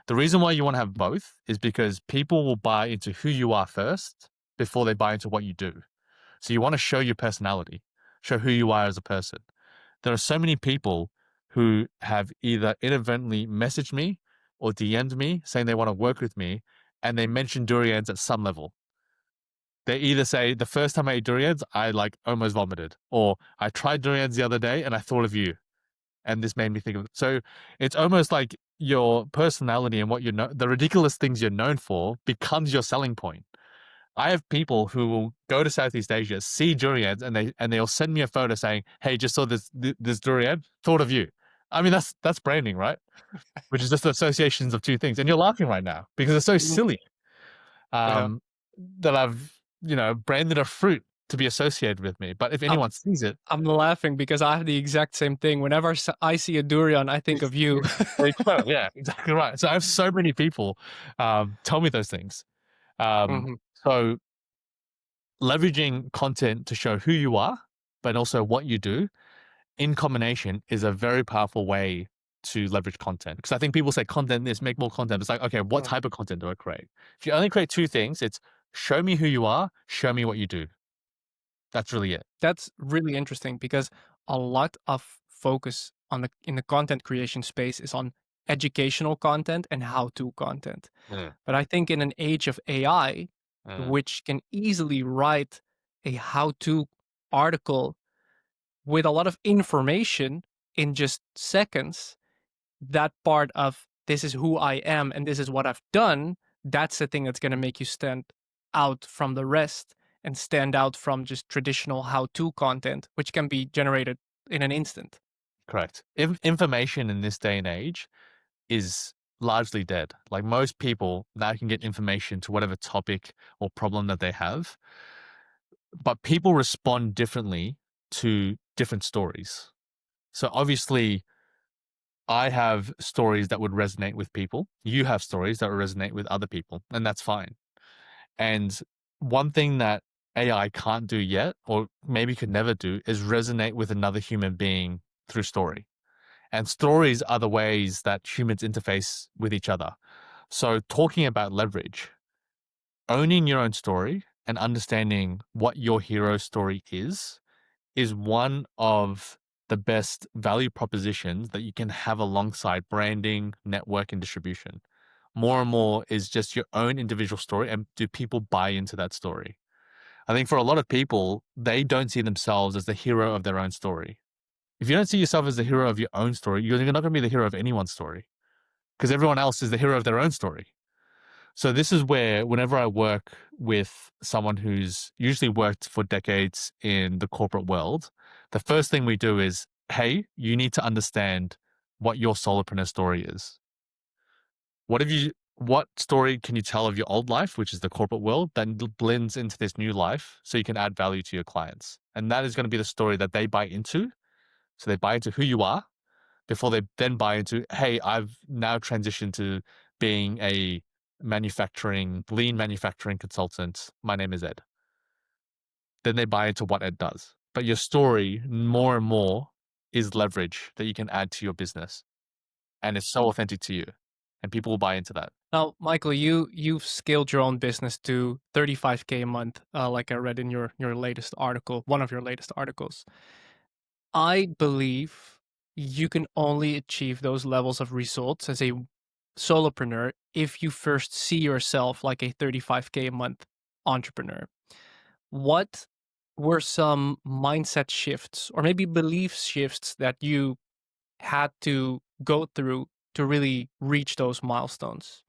The reason why you want to have both is because people will buy into who you are first before they buy into what you do. So you want to show your personality, show who you are as a person. There are so many people who have either inadvertently messaged me or DM'd me saying they want to work with me, and they mention durians at some level. They either say, the first time I ate durians, I like almost vomited, or I tried durians the other day and I thought of you. And this made me think of it. So it's almost like your personality and what you know, the ridiculous things you're known for becomes your selling point. I have people who will go to Southeast Asia, see durians, and they'll send me a photo saying, "Hey, just saw this durian, thought of you." I mean, that's branding, right? Which is just associations of two things, and you're laughing right now because it's so Mm, silly yeah. um, that I've branded a fruit to be associated with me. But if I'm anyone sees it, I'm laughing because I have the exact same thing. Whenever I see a durian, I think of you. incredible, yeah, exactly right. So I have so many people tell me those things. Mhm. So leveraging content to show who you are, but also what you do in combination is a very powerful way to leverage content. Because I think people say content this, make more content. It's like, okay, what Mm. type of content do I create? If you only create two things, it's show me who you are, show me what you do. That's really it. That's really interesting because a lot of focus on the in the content creation space is on educational content and how-to content. Mm, But I think in an age of AI, mm, which can easily write a how-to article with a lot of information in just seconds, that part of this is who I am and this is what I've done, that's the thing that's going to make you stand out from the rest and stand out from just traditional how to content, which can be generated in an instant. correct. Information in this day and age is largely dead. Like most people now can get information to whatever topic or problem that they have, but people respond differently to different stories. So obviously, I have stories that would resonate with people. You have stories that would resonate with other people, and that's fine. And one thing that AI can't do yet, or maybe could never do, is resonate with another human being through story. And stories are the ways that humans interface with each other. So, talking about leverage, owning your own story and understanding what your hero story is one of the best value propositions that you can have alongside branding, network, and distribution. More and more is just your own individual story, and do people buy into that story? I think for a lot of people, they don't see themselves as the hero of their own story. If you don't see yourself as the hero of your own story, you're not going to be the hero of anyone's story because everyone else is the hero of their own story. So this is where whenever I work with someone who's usually worked for decades in the corporate world, the first thing we do is, hey, you need to understand what your solopreneur story is. What story can you tell of your old life, which is the corporate world, that blends into this new life so you can add value to your clients? And that is going to be the story that they buy into. So they buy into who you are before they then buy into, hey, I've now transitioned to being a lean manufacturing consultant. My name is Ed. Then they buy into what Ed does. But your story, more and more, is leverage that you can add to your business. And it's so authentic to you. And people will buy into that. Now, Michael, you've scaled your own business to 35K a month, like I read in your latest article, one of your latest articles. I believe you can only achieve those levels of results as a solopreneur if you first see yourself like a 35K a month entrepreneur? What were some mindset shifts or maybe belief shifts that you had to go through to really reach those milestones?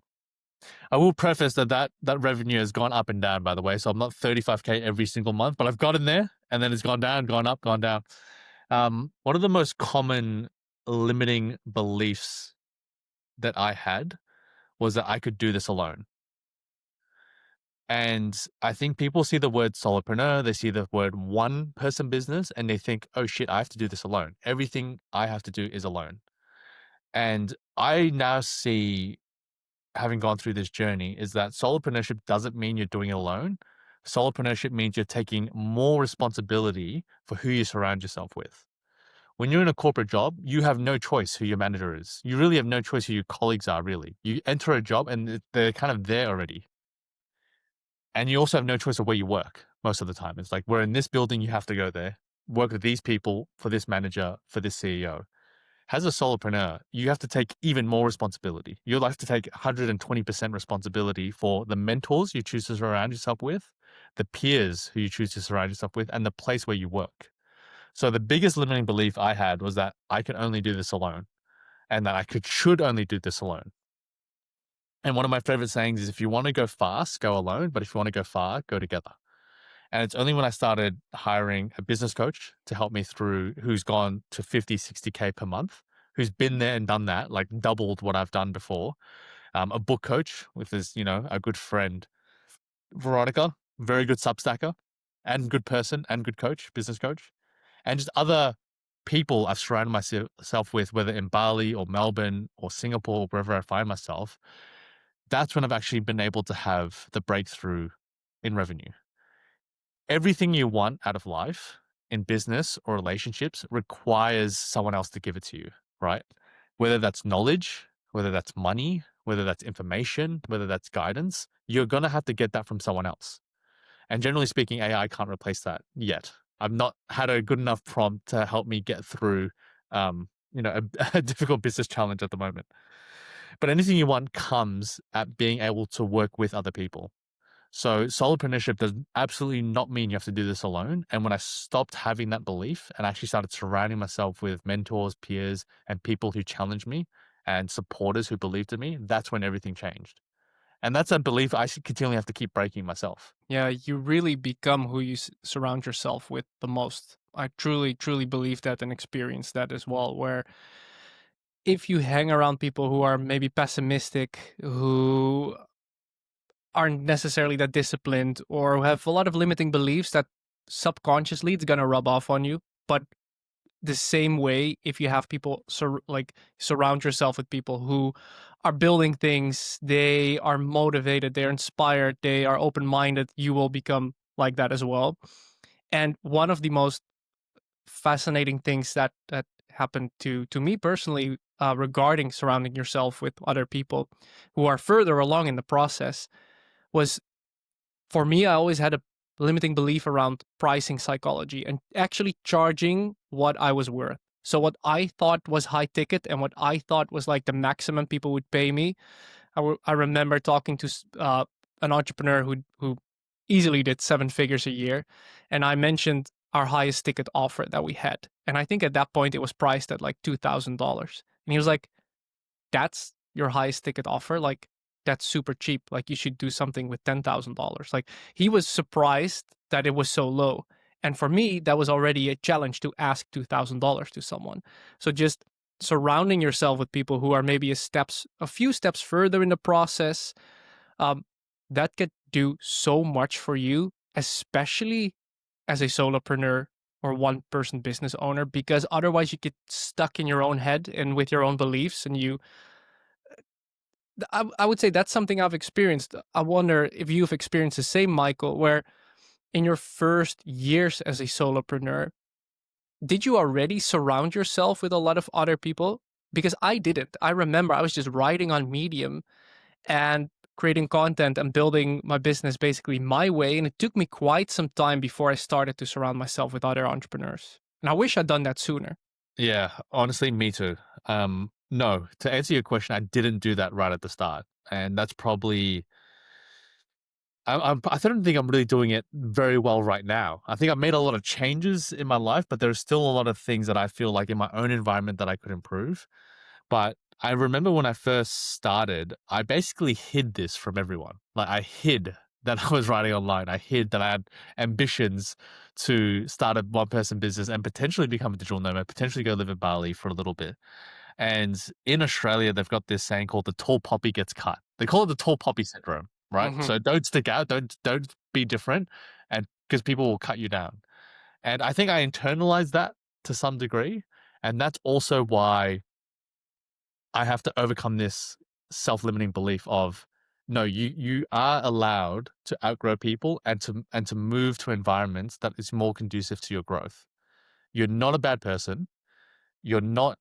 I will preface that revenue has gone up and down, by the way. So I'm not 35K every single month, but I've gotten there and then it's gone down, gone up, gone down. One of the most common limiting beliefs that I had was that I could do this alone. And I think people see the word solopreneur, they see the word one person business, and they think, oh shit, I have to do this alone. Everything I have to do is alone. And I now see, having gone through this journey, is that solopreneurship doesn't mean you're doing it alone. Solopreneurship means you're taking more responsibility for who you surround yourself with. When you're in a corporate job, you have no choice who your manager is. You really have no choice who your colleagues are, really. You enter a job and they're kind of there already. And you also have no choice of where you work most of the time. It's like, we're in this building, you have to go there, work with these people, for this manager, for this CEO. As a solopreneur, you have to take even more responsibility. You'll have to take 120% responsibility for the mentors you choose to surround yourself with, the peers who you choose to surround yourself with, and the place where you work. So the biggest limiting belief I had was that I could only do this alone and that should only do this alone. And one of my favorite sayings is, if you want to go fast, go alone. But if you want to go far, go together. And it's only when I started hiring a business coach to help me through, who's gone to 50, 60K per month, who's been there and done that, like doubled what I've done before. A book coach with his, a good friend, Veronica, very good Substacker and good person and good coach, business coach, and just other people I've surrounded myself with, whether in Bali or Melbourne or Singapore or wherever I find myself. That's when I've actually been able to have the breakthrough in revenue. Everything you want out of life in business or relationships requires someone else to give it to you, right? Whether that's knowledge, whether that's money, whether that's information, whether that's guidance, you're going to have to get that from someone else. And generally speaking, AI can't replace that yet. I've not had a good enough prompt to help me get through, a, a difficult business challenge at the moment. But anything you want comes at being able to work with other people. So solopreneurship does absolutely not mean you have to do this alone. And when I stopped having that belief and actually started surrounding myself with mentors, peers, and people who challenged me and supporters who believed in me, that's when everything changed. And that's a belief I should continually have to keep breaking myself. Yeah, you really become who you surround yourself with the most. I truly, truly believe that and experience that as well. Where if you hang around people who are maybe pessimistic, who aren't necessarily that disciplined, or who have a lot of limiting beliefs, that subconsciously it's going to rub off on you. But the same way, if you have people surround yourself with people who are building things, they are motivated, they're inspired, they are open-minded, you will become like that as well. And one of the most fascinating things that happened to me personally, regarding surrounding yourself with other people who are further along in the process, was, for me, I always had a limiting belief around pricing psychology and actually charging what I was worth. So what I thought was high ticket and what I thought was like the maximum people would pay me. I remember talking to an entrepreneur who easily did 7 figures a year, and I mentioned our highest ticket offer that we had, and I think at that point it was priced at like $2,000, and he was like, "That's your highest ticket offer? Like, that's super cheap. Like, you should do something with $10,000." Like, he was surprised that it was so low. And for me, that was already a challenge to ask $2,000 to someone. So just surrounding yourself with people who are maybe a few steps further in the process, um, that could do so much for you, especially as a solopreneur or one person business owner, because otherwise you get stuck in your own head and with your own beliefs, and I would say that's something I've experienced. I wonder if you've experienced the same, Michael, where in your first years as a solopreneur, did you already surround yourself with a lot of other people? Because I didn't. I remember I was just writing on Medium and creating content and building my business basically my way. And it took me quite some time before I started to surround myself with other entrepreneurs. And I wish I'd done that sooner. Yeah, honestly, me too. No, to answer your question, I didn't do that right at the start, and that's probably I don't think I'm really doing it very well right now. I think I've made a lot of changes in my life, but there's still a lot of things that I feel like in my own environment that I could improve. But I remember when I first started, I basically hid this from everyone. Like I hid that I was writing online. I hid that I had ambitions to start a one person business and potentially become a digital nomad, potentially go live in Bali for a little bit. And in Australia, they've got this saying called the tall poppy gets cut. They call it the tall poppy syndrome, right? Hmm. So don't stick out, don't be different, and because people will cut you down. And I think I internalized that to some degree, and that's also why I have to overcome this self-limiting belief of no, you are allowed to outgrow people and to move to environments that is more conducive to your growth. You're not a bad person. You're not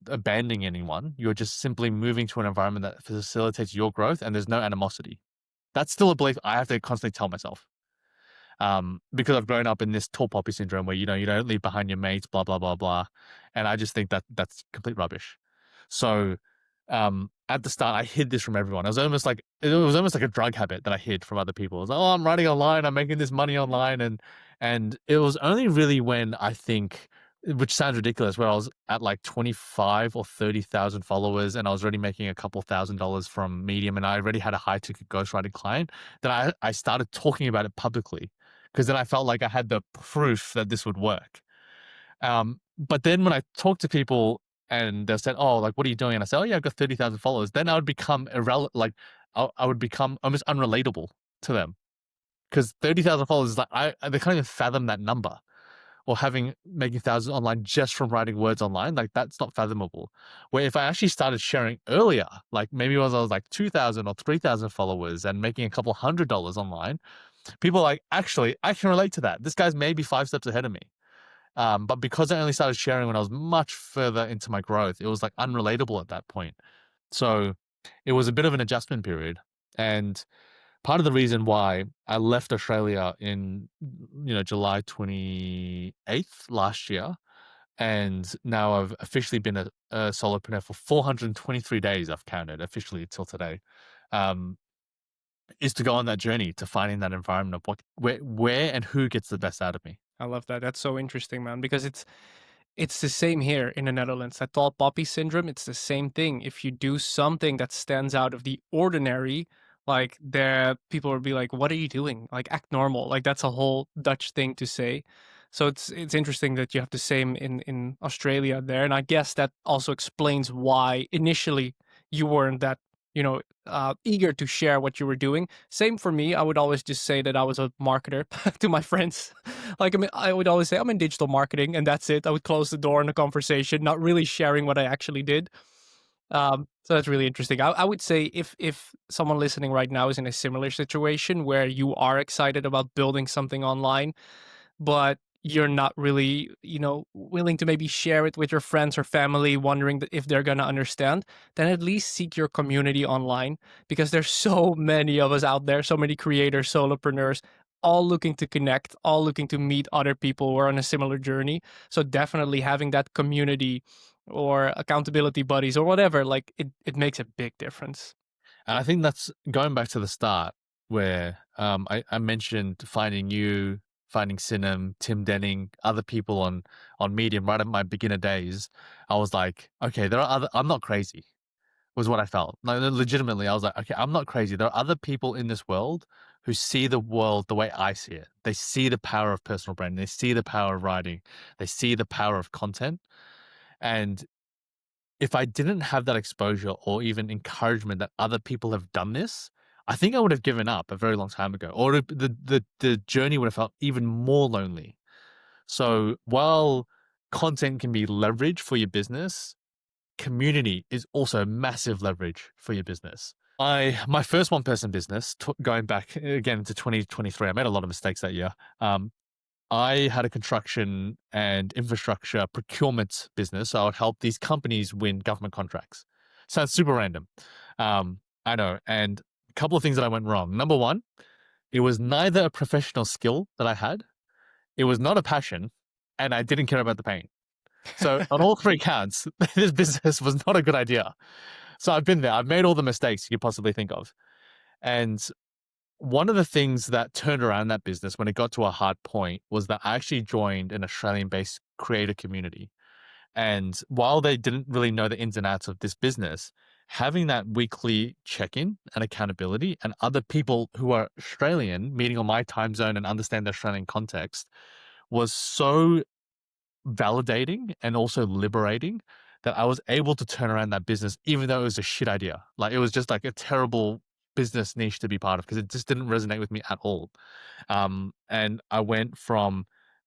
abandoning anyone. You're just simply moving to an environment that facilitates your growth and there's no animosity. That's still a belief I have to constantly tell myself. Because I've grown up in this tall poppy syndrome where, you don't leave behind your mates, blah, blah, blah, blah. And I just think that that's complete rubbish. So, at the start, I hid this from everyone. It was almost like a drug habit that I hid from other people. It was like, oh, I'm writing online, I'm making this money online. And it was only really when I think, which sounds ridiculous, where I was at like 25 or 30,000 followers and I was already making a couple $1,000 from Medium and I already had a high ticket ghostwriting client that I started talking about it publicly because then I felt like I had the proof that this would work. But then when I talk to people and they said, "Oh, like, what are you doing?" And I said, "Oh, yeah, I've got 30,000 followers." Then I would become irrelevant. Like, I would become almost unrelatable to them because 30,000 followers is like they can't even fathom that number or making thousands online just from writing words online. Like, that's not fathomable. Where if I actually started sharing earlier, like maybe when I was like 2,000 or 3,000 followers and making a couple $100 online, people are like, actually, I can relate to that. This guy's maybe 5 steps ahead of me. But because I only started sharing when I was much further into my growth, it was like unrelatable at that point. So it was a bit of an adjustment period. And part of the reason why I left Australia in, July 28th last year, and now I've officially been a solopreneur for 423 days, I've counted officially till today, um, is to go on that journey to finding that environment of where and who gets the best out of me. I love that. That's so interesting, man, because it's the same here in the Netherlands. That tall poppy syndrome, it's the same thing. If you do something that stands out of the ordinary, like there people will be like, "What are you doing? Like act normal." Like that's a whole Dutch thing to say. So it's interesting that you have the same in Australia there, and I guess that also explains why initially you weren't that eager to share what you were doing. Same for me. I would always just say that I was a marketer to my friends. Like, I mean, I would always say I'm in digital marketing, and that's it. I would close the door in the conversation, not really sharing what I actually did. So that's really interesting. I would say if someone listening right now is in a similar situation where you are excited about building something online, but you're not really, willing to maybe share it with your friends or family, wondering if they're going to understand, then at least seek your community online because there's so many of us out there, so many creators, solopreneurs, all looking to connect, all looking to meet other people who are on a similar journey. So definitely having that community or accountability buddies or whatever, like it makes a big difference. And I think that's going back to the start where I mentioned finding you, finding Sinem, Tim Denning, other people on Medium right at my beginner days. I was like, okay, I'm not crazy, was what I felt. Like, legitimately, I was like, okay, I'm not crazy. There are other people in this world who see the world the way I see it. They see the power of personal branding. They see the power of writing. They see the power of content. And if I didn't have that exposure or even encouragement that other people have done this, I think I would have given up a very long time ago, or the journey would have felt even more lonely. So while content can be leverage for your business, community is also massive leverage for your business. My first one person business, going back again to 2023, I made a lot of mistakes that year. I had a construction and infrastructure procurement business. So I would help these companies win government contracts. Sounds super random. I know. And a couple of things that I went wrong. Number one, it was neither a professional skill that I had, it was not a passion, and I didn't care about the pain. So on all three counts, this business was not a good idea. So I've been there. I've made all the mistakes you could possibly think of. And one of the things that turned around that business when it got to a hard point was that I actually joined an Australian based creator community. And while they didn't really know the ins and outs of this business, having that weekly check in and accountability and other people who are Australian meeting on my time zone and understand the Australian context was so validating and also liberating that I was able to turn around that business, even though it was a shit idea. Like it was just like a terrible business niche to be part of because it just didn't resonate with me at all. And I went from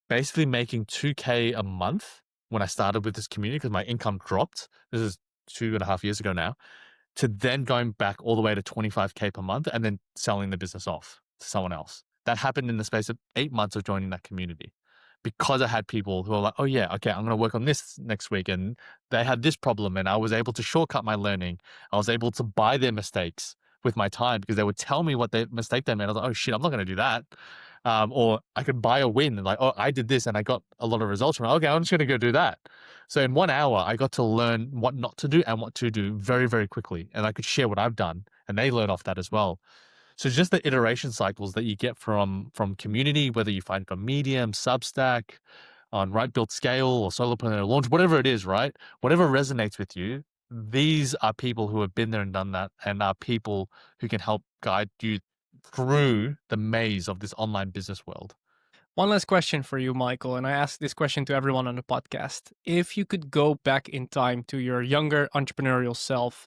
basically making 2K a month when I started with this community because my income dropped. This is 2.5 years ago now, to then going back all the way to 25K per month and then selling the business off to someone else. That happened in the space of 8 months of joining that community because I had people who were like, oh, yeah, okay, I'm going to work on this next week. And they had this problem. And I was able to shortcut my learning. I was able to buy their mistakes with my time because they would tell me what their mistake they made. I was like, oh, shit, I'm not going to do that. Or I could buy a win and like, oh, I did this and I got a lot of results from it. Okay, I'm just going to go do that. So in 1 hour, I got to learn what not to do and what to do very, very quickly. And I could share what I've done and they learn off that as well. So just the iteration cycles that you get from community, whether you find it on Medium, Substack, on Right Build Scale or Solopreneur Launch, whatever it is, right? Whatever resonates with you, these are people who have been there and done that and are people who can help guide you through the maze of this online business world. One last question for you, Michael, and I ask this question to everyone on the podcast. If you could go back in time to your younger entrepreneurial self,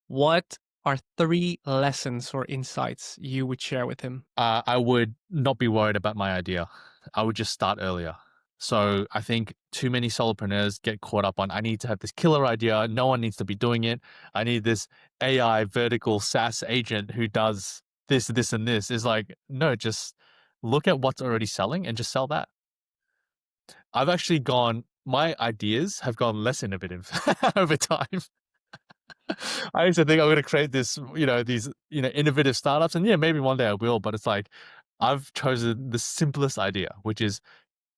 what are 3 lessons or insights you would share with him? I would not be worried about my idea. I would just start earlier. So I think too many solopreneurs get caught up on, I need to have this killer idea. No one needs to be doing it. I need this AI vertical SaaS agent who does this, this, and this. Is like, no, just look at what's already selling and just sell that. I've actually gone, my ideas have gone less innovative over time. I used to think I'm going to create this, these, innovative startups. And yeah, maybe one day I will, but it's like, I've chosen the simplest idea, which is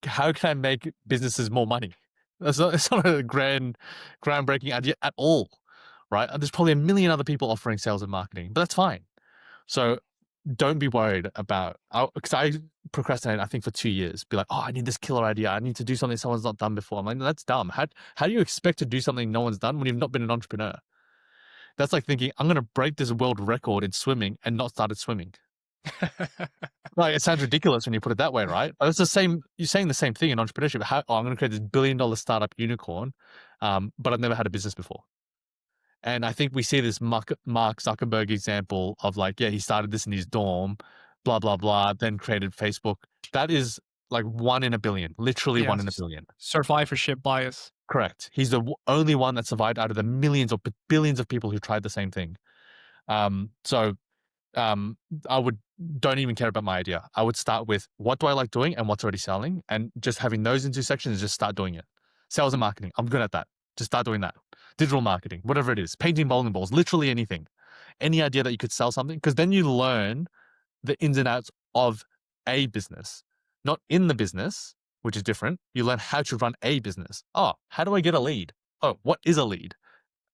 how can I make businesses more money? It's not a groundbreaking idea at all, right? There's probably a million other people offering sales and marketing, but that's fine. So don't be worried about, because I procrastinated, I think, for 2 years. Be like, oh, I need this killer idea. I need to do something someone's not done before. I'm like, no, that's dumb. How do you expect to do something no one's done when you've not been an entrepreneur? That's like thinking, I'm going to break this world record in swimming and not started swimming. Like, it sounds ridiculous when you put it that way, right? But it's the same. You're saying the same thing in entrepreneurship. I'm going to create this billion-dollar startup unicorn, but I've never had a business before. And I think we see this Mark Zuckerberg example of like, yeah, he started this in his dorm, blah, blah, blah, then created Facebook. That is like 1 in a billion, literally one in a Yes. billion. Survivorship bias. Correct. He's the only one that survived out of the millions or billions of people who tried the same thing. So I would don't even care about my idea. I would start with what do I like doing and what's already selling, and just having those into sections, just start doing it. Sales and marketing, I'm good at that. Just start doing that. Digital marketing, whatever it is, painting bowling balls, literally anything. Any idea that you could sell something, because then you learn the ins and outs of a business, not in the business, which is different. You learn how to run a business. Oh, how do I get a lead? Oh, what is a lead?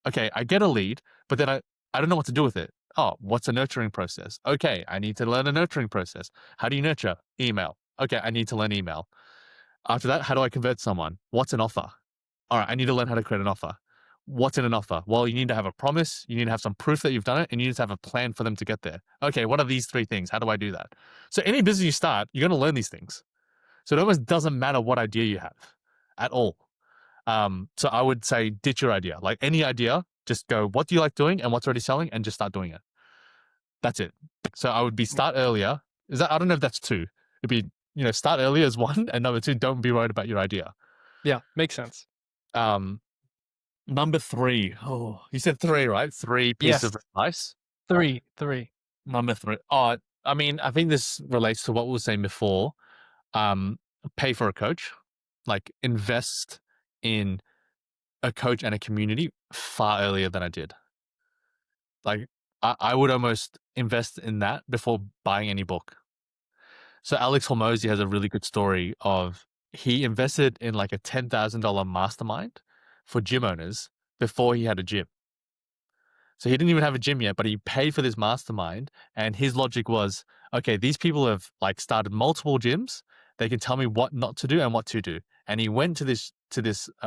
Okay, I get a lead, but then I don't know what to do with it. Oh, what's a nurturing process? Okay, I need to learn a nurturing process. How do you nurture? Email. Okay, I need to learn email. After that, how do I convert someone? What's an offer? All right, I need to learn how to create an offer. What's in an offer? Well, you need to have a promise, you need to have some proof that you've done it, and you need to have a plan for them to get there. Okay, what are these 3 things? How do I do that? So any business you start, you're going to learn these things. So it almost doesn't matter what idea you have at all. So I would say ditch your idea. Like any idea, just go, what do you like doing and what's already selling, and just start doing it. That's it. So I would be start earlier. I don't know if that's 2. It'd be, start earlier is 1, and number 2, don't be worried about your idea. Yeah, makes sense. Um, Number 3. Oh, you said 3, right? 3 pieces Yes. of advice. 3. Number 3. Oh, I mean, I think this relates to what we were saying before. Um, Pay for a coach. Like invest in a coach and a community far earlier than I did. Like I would almost invest in that before buying any book. So Alex Hormozy has a really good story of he invested in like a $10,000 mastermind for gym owners before he had a gym. So he didn't even have a gym yet, but he paid for this mastermind. And his logic was, okay, these people have like started multiple gyms. They can tell me what not to do and what to do. And he went to this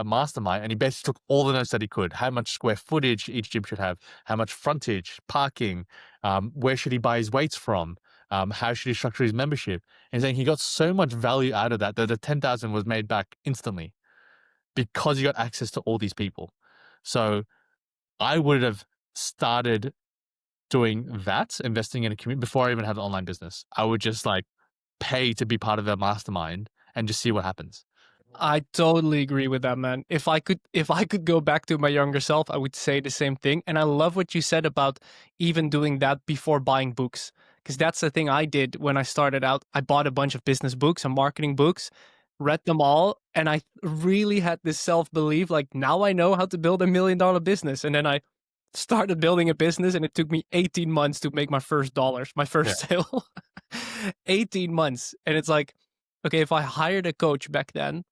mastermind, and he basically took all the notes that he could. How much square footage each gym should have, how much frontage, parking, where should he buy his weights from, how should he structure his membership. And saying he got so much value out of that the 10,000 was made back instantly because he got access to all these people. So I would have started doing that, investing in a community before I even had an online business. I would just like pay to be part of their mastermind and just see what happens. I totally agree with that, man. If I could go back to my younger self, I would say the same thing. And I love what you said about even doing that before buying books. Because that's the thing I did when I started out. I bought a bunch of business books and marketing books, read them all, and I really had this self-belief, like now I know how to build $1 million business. And then I started building a business and it took me 18 months to make my first dollars, my Yeah. first sale. 18 months. And it's like, okay, if I hired a coach back then,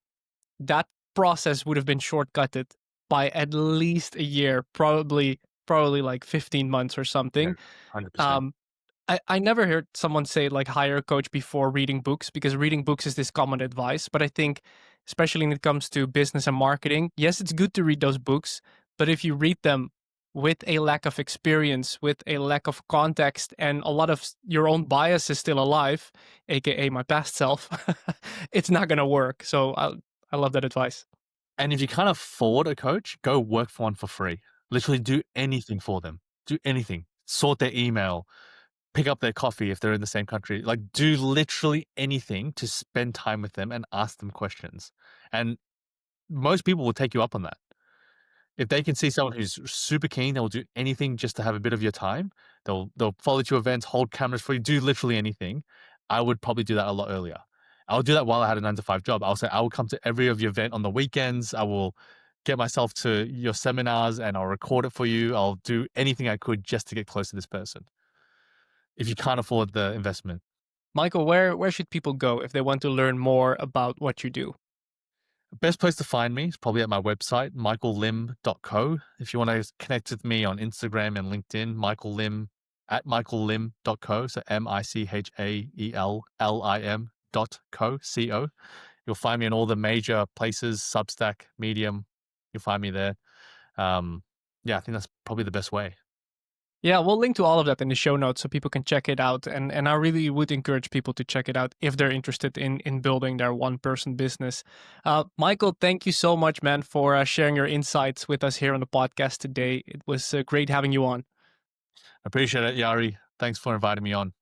that process would have been shortcutted by at least a year, probably like 15 months or Yeah. something. 100%. Um, I never heard someone say like hire a coach before reading books, because reading books is this common advice. But I think, especially when it comes to business and marketing, yes, it's good to read those books, but if you read them with a lack of experience, with a lack of context, and a lot of your own bias is still alive, aka my past self, it's not gonna work. So I love that advice. And if you can't afford a coach, go work for one for free. Literally do anything for them. Do anything. Sort their email, pick up their coffee if they're in the same country. Like do literally anything to spend time with them and ask them questions. And most people will take you up on that. If they can see someone who's super keen, they'll do anything just to have a bit of your time. They'll follow you to events, hold cameras for you, do literally anything. I would probably do that a lot earlier. I'll do that while I had a 9 to 5 job. I'll say I will come to every of your event on the weekends. I will get myself to your seminars and I'll record it for you. I'll do anything I could just to get close to this person. If you can't afford the investment. Michael, where should people go if they want to learn more about what you do? Best place to find me is probably at my website, michaellim.co. If you want to connect with me on Instagram and LinkedIn, Michael Lim at michaellim.co. So michaellim.co. You'll find me in all the major places, Substack, Medium. You'll find me there. Yeah, I think that's probably the best way. Yeah, we'll link to all of that in the show notes so people can check it out. And I really would encourage people to check it out if they're interested in building their one person business. Michael, thank you so much, man, for sharing your insights with us here on the podcast today. It was great having you on. Appreciate it, Yari. Thanks for inviting me on.